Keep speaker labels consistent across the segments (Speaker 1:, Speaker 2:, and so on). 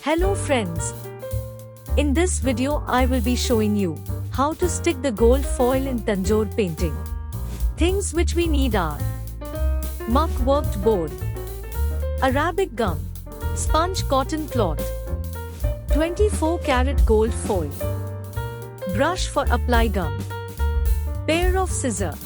Speaker 1: Hello friends. In this video I will be showing you how to stick the gold foil in Tanjore painting. Things which we need are muck worked board, Arabic gum, sponge cotton cloth, 24-karat gold foil, brush for apply gum, pair of scissors.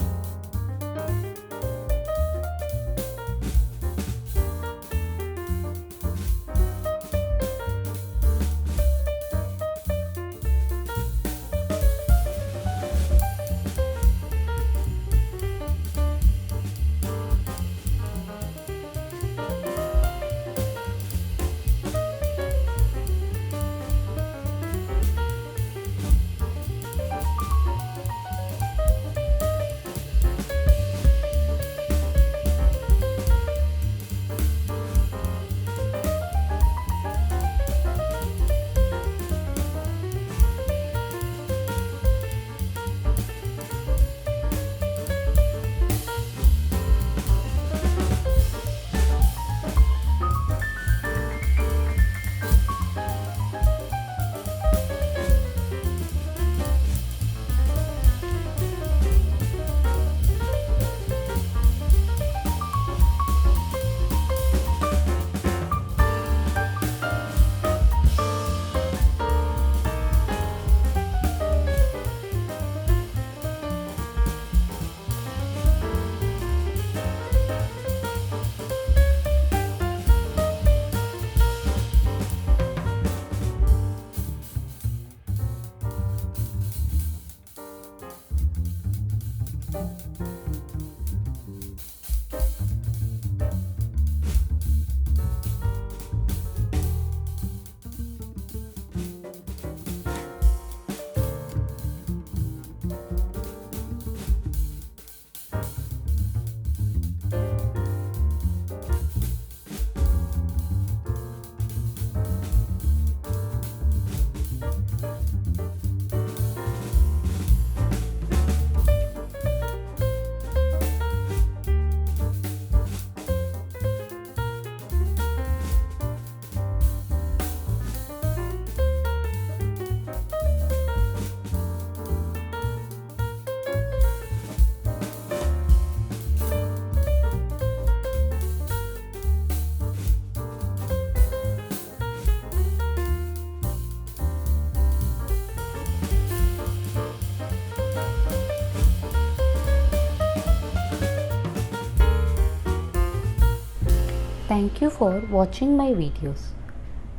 Speaker 2: Thank you for watching my videos.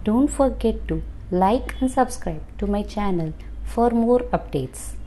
Speaker 2: Don't forget to like and subscribe to my channel for more updates.